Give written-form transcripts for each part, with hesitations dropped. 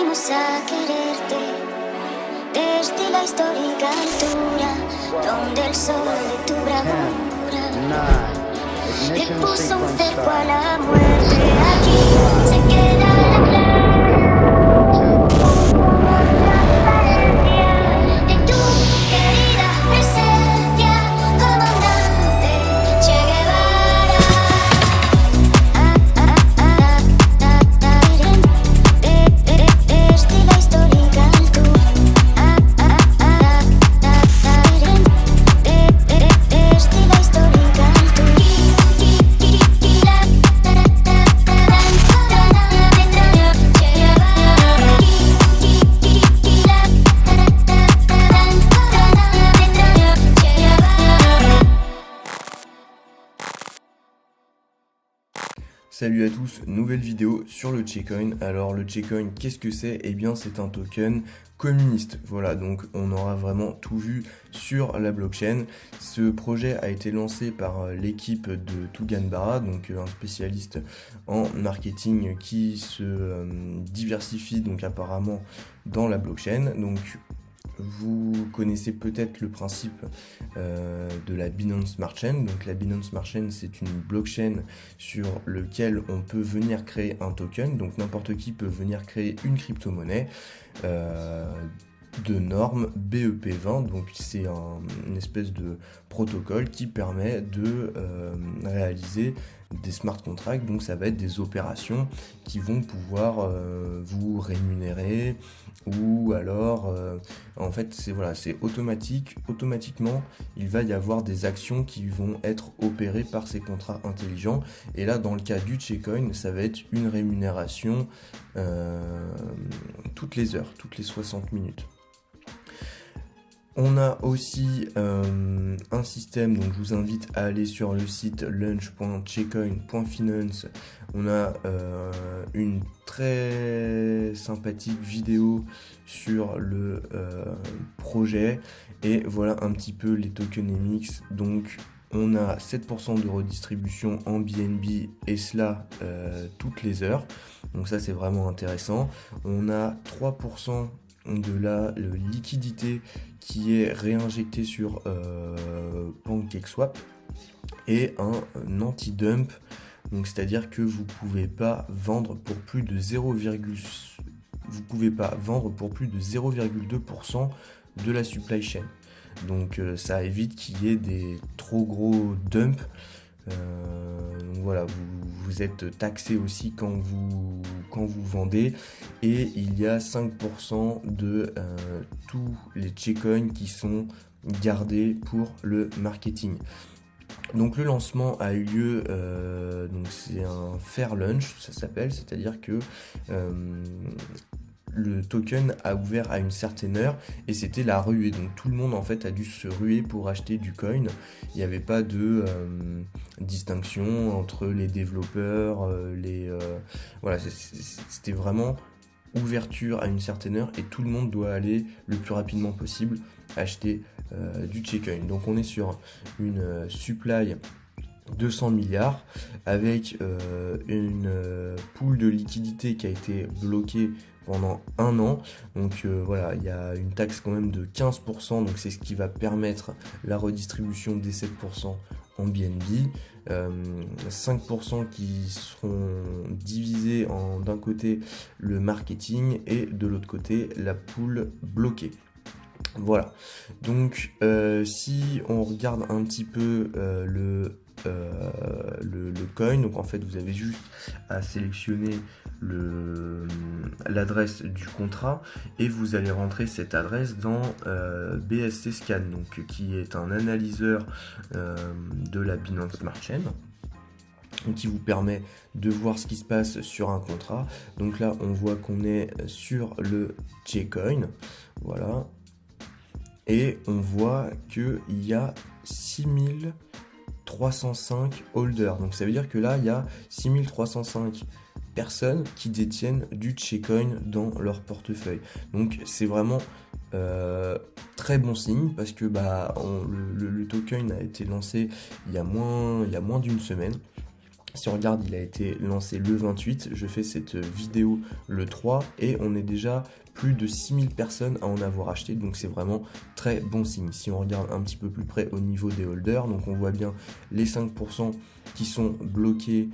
Aprendimos a quererte desde la histórica altura, donde el sol de tu bravura le puso un cerco a la muerte. Aquí se queda la transparencia de tu querida presencia, comandante Che Guevara. Desde la histórica altura, desde la histórica Salut à tous, nouvelle vidéo sur le Che-Coin. Alors le Che-Coin, qu'est-ce que c'est? Eh bien c'est un token communiste. Voilà, donc on aura vraiment tout vu sur la blockchain. Ce projet a été lancé par l'équipe de Tuganbara, donc un spécialiste en marketing qui se diversifie donc apparemment dans la blockchain. Donc vous connaissez peut-être le principe de la Binance Smart Chain. Donc la Binance Smart Chain, c'est une blockchain sur lequel on peut venir créer un token. Donc n'importe qui peut venir créer une crypto-monnaie de norme BEP20. Donc c'est une espèce de protocole qui permet de réaliser des smart contracts. Donc ça va être des opérations qui vont pouvoir vous rémunérer, ou alors en fait c'est automatique. Automatiquement il va y avoir des actions qui vont être opérées par ces contrats intelligents, et là dans le cas du Che-Coin, ça va être une rémunération toutes les heures, toutes les 60 minutes. On a aussi un système, donc je vous invite à aller sur le site launch.checoin.finance. On a une très sympathique vidéo sur le projet, et voilà un petit peu les tokenomics. Donc on a 7% de redistribution en BNB, et cela toutes les heures, donc ça c'est vraiment intéressant. On a 3% de la liquidité qui est réinjectée sur PancakeSwap, et un anti-dump, donc c'est-à-dire que vous pouvez pas vendre pour plus de 0,2% de la supply chain. Donc ça évite qu'il y ait des trop gros dumps. Donc voilà, vous êtes taxé aussi quand vous vendez, et il y a 5% de tous les Che-Coins qui sont gardés pour le marketing. Donc le lancement a eu lieu, donc c'est un fair launch, ça s'appelle, c'est-à-dire que le token a ouvert à une certaine heure, et c'était la ruée, donc tout le monde en fait a dû se ruer pour acheter du coin. Il n'y avait pas de distinction entre les développeurs, voilà, c'était vraiment ouverture à une certaine heure, et tout le monde doit aller le plus rapidement possible acheter du Che-Coin. Donc on est sur une supply 200 milliards avec une pool de liquidité qui a été bloquée pendant un an. Donc voilà, il y a une taxe quand même de 15%, donc c'est ce qui va permettre la redistribution des 7% en BNB, 5% qui seront divisés en d'un côté le marketing et de l'autre côté la pool bloquée. Voilà, donc si on regarde un petit peu le coin, donc en fait vous avez juste à sélectionner l'adresse du contrat, et vous allez rentrer cette adresse dans BSC Scan, donc qui est un analyseur de la Binance Smart Chain, qui vous permet de voir ce qui se passe sur un contrat. Donc là on voit qu'on est sur le Che-Coin, voilà, et on voit qu'il y a 6305 holders. Donc ça veut dire que là il y a 6305 personnes qui détiennent du Che-Coin dans leur portefeuille. Donc c'est vraiment très bon signe, parce que le token a été lancé il y a moins d'une semaine. Si on regarde, il a été lancé le 28, je fais cette vidéo le 3 et on est déjà plus de 6000 personnes à en avoir acheté, donc c'est vraiment très bon signe. Si on regarde un petit peu plus près au niveau des holders, donc on voit bien les 5% qui sont bloqués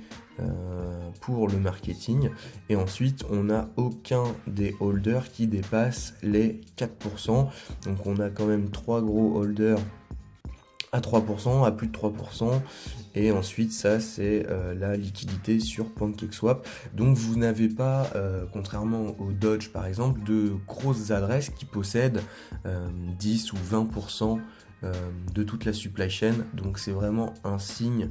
pour le marketing, et ensuite on n'a aucun des holders qui dépasse les 4%, donc on a quand même 3 gros holders à 3%, à plus de 3%, et ensuite ça c'est la liquidité sur PancakeSwap. Donc vous n'avez pas, contrairement au Doge par exemple, de grosses adresses qui possèdent 10 ou 20% de toute la supply chain, donc c'est vraiment un signe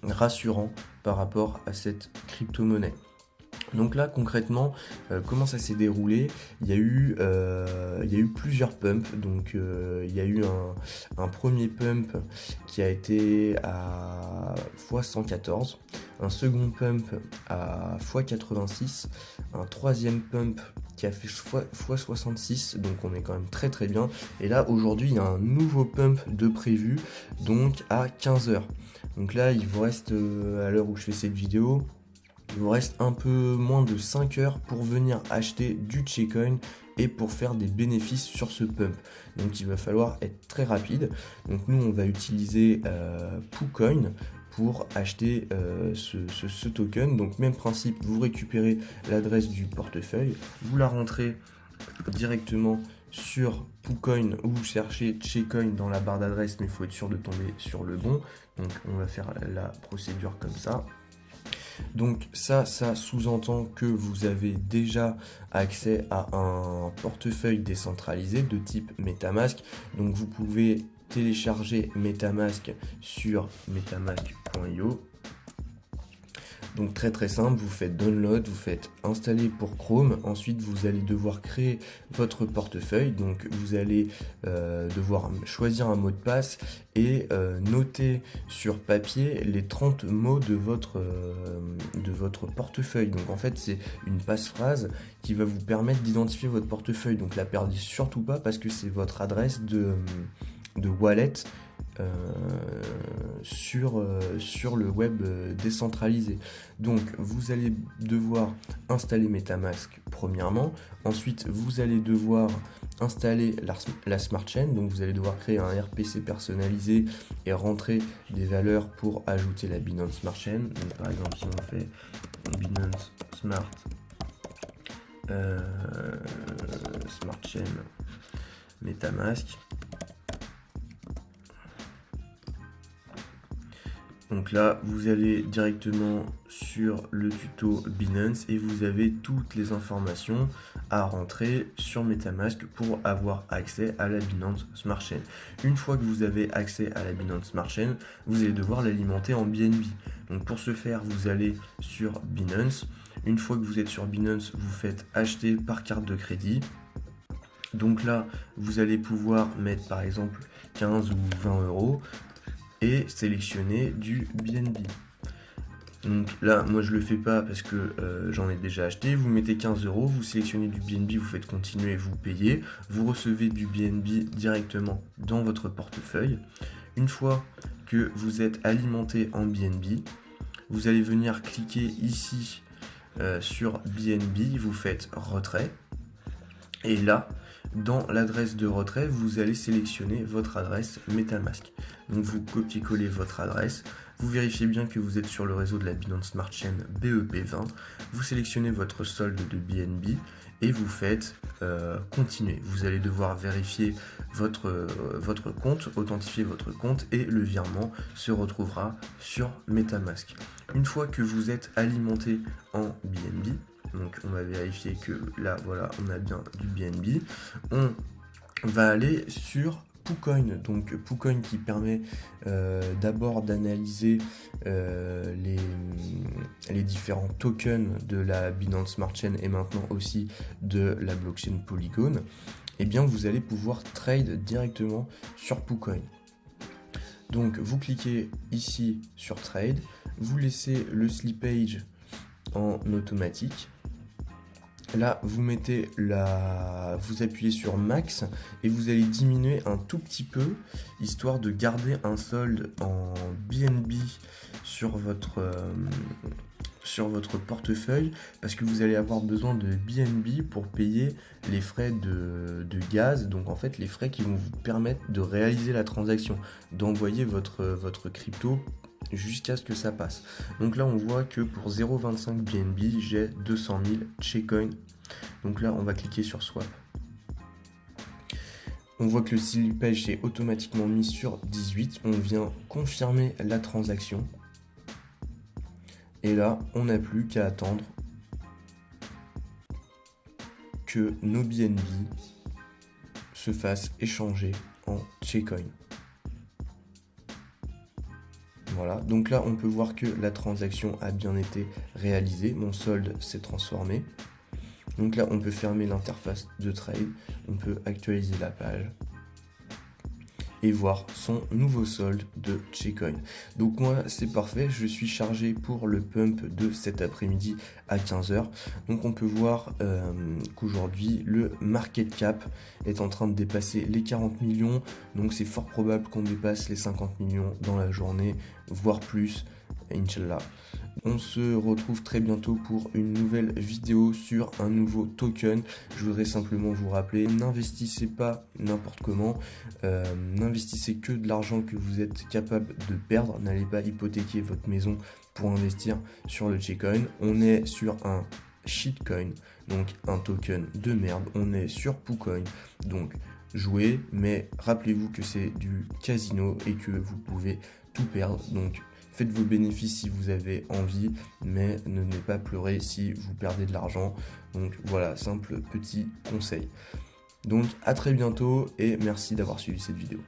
rassurant par rapport à cette crypto-monnaie. Donc là concrètement, comment ça s'est déroulé? Il y a eu plusieurs pumps. Donc il y a eu un premier pump qui a été à x114, un second pump à x86, un troisième pump qui a fait x66, donc on est quand même très très bien. Et là aujourd'hui il y a un nouveau pump de prévu, donc à 15h. Donc là il vous reste, à l'heure où je fais cette vidéo, il vous reste un peu moins de 5 heures pour venir acheter du Tchecoin et pour faire des bénéfices sur ce pump. Donc il va falloir être très rapide. Donc nous on va utiliser PooCoin pour acheter ce token. Donc même principe, vous récupérez l'adresse du portefeuille, vous la rentrez directement sur PooCoin ou vous cherchez Tchecoin dans la barre d'adresse, mais il faut être sûr de tomber sur le bon. Donc on va faire la procédure comme ça. Donc ça sous-entend que vous avez déjà accès à un portefeuille décentralisé de type MetaMask. Donc vous pouvez télécharger MetaMask sur metamask.io. Donc très très simple, vous faites download, vous faites installer pour Chrome, ensuite vous allez devoir créer votre portefeuille, donc vous allez devoir choisir un mot de passe et noter sur papier les 30 mots de votre portefeuille. Donc en fait c'est une passe-phrase qui va vous permettre d'identifier votre portefeuille, donc la perdez surtout pas parce que c'est votre adresse de wallet sur le web décentralisé. Donc vous allez devoir installer MetaMask premièrement, ensuite vous allez devoir installer la Smart Chain, donc vous allez devoir créer un RPC personnalisé et rentrer des valeurs pour ajouter la Binance Smart Chain. Donc par exemple si on fait Binance Smart Chain MetaMask, donc là, vous allez directement sur le tuto Binance et vous avez toutes les informations à rentrer sur MetaMask pour avoir accès à la Binance Smart Chain. Une fois que vous avez accès à la Binance Smart Chain, vous allez devoir l'alimenter en BNB. Donc pour ce faire, vous allez sur Binance. Une fois que vous êtes sur Binance, vous faites acheter par carte de crédit. Donc là, vous allez pouvoir mettre par exemple 15 ou 20 euros et sélectionner du BNB. Donc là, moi je le fais pas parce que j'en ai déjà acheté. Vous mettez 15 euros, vous sélectionnez du BNB, vous faites continuer, vous payez. Vous recevez du BNB directement dans votre portefeuille. Une fois que vous êtes alimenté en BNB, vous allez venir cliquer ici sur BNB, vous faites retrait. Et là, dans l'adresse de retrait, vous allez sélectionner votre adresse MetaMask. Donc vous copiez-collez votre adresse, vous vérifiez bien que vous êtes sur le réseau de la Binance Smart Chain BEP20, vous sélectionnez votre solde de BNB et vous faites continuer. Vous allez devoir vérifier votre compte, authentifier votre compte et le virement se retrouvera sur MetaMask. Une fois que vous êtes alimenté en BNB, donc on va vérifier que là voilà on a bien du BNB, on va aller sur PooCoin, donc PooCoin qui permet d'abord d'analyser les différents tokens de la Binance Smart Chain et maintenant aussi de la blockchain Polygon. Et bien vous allez pouvoir trade directement sur PooCoin. Donc vous cliquez ici sur trade, vous laissez le slippage en automatique Là, vous appuyez sur Max et vous allez diminuer un tout petit peu, histoire de garder un solde en BNB sur votre portefeuille, parce que vous allez avoir besoin de BNB pour payer les frais de gaz, donc en fait les frais qui vont vous permettre de réaliser la transaction, d'envoyer votre crypto jusqu'à ce que ça passe. Donc là on voit que pour 0,25 BNB j'ai 200 000 Checkcoin. Donc là on va cliquer sur Swap. On voit que le slippage est automatiquement mis sur 18. On vient confirmer la transaction. Et là on n'a plus qu'à attendre que nos BNB se fassent échanger en Checkcoin. Voilà, donc là on peut voir que la transaction a bien été réalisée, mon solde s'est transformé. Donc là on peut fermer l'interface de trade, on peut actualiser la page et voir son nouveau solde de Checkcoin. Donc moi c'est parfait, je suis chargé pour le pump de cet après-midi à 15h. Donc on peut voir qu'aujourd'hui le market cap est en train de dépasser les 40 millions. Donc c'est fort probable qu'on dépasse les 50 millions dans la journée, voire plus, Inch'Allah. On se retrouve très bientôt pour une nouvelle vidéo sur un nouveau token. Je voudrais simplement vous rappeler, n'investissez pas n'importe comment, n'investissez que de l'argent que vous êtes capable de perdre, n'allez pas hypothéquer votre maison pour investir sur le Checkcoin. On est sur un shitcoin, donc un token de merde, on est sur PooCoin, donc jouez, mais rappelez-vous que c'est du casino et que vous pouvez tout perdre, donc faites vos bénéfices si vous avez envie, mais ne venez pas pleurer si vous perdez de l'argent. Donc voilà, simple petit conseil. Donc à très bientôt et merci d'avoir suivi cette vidéo.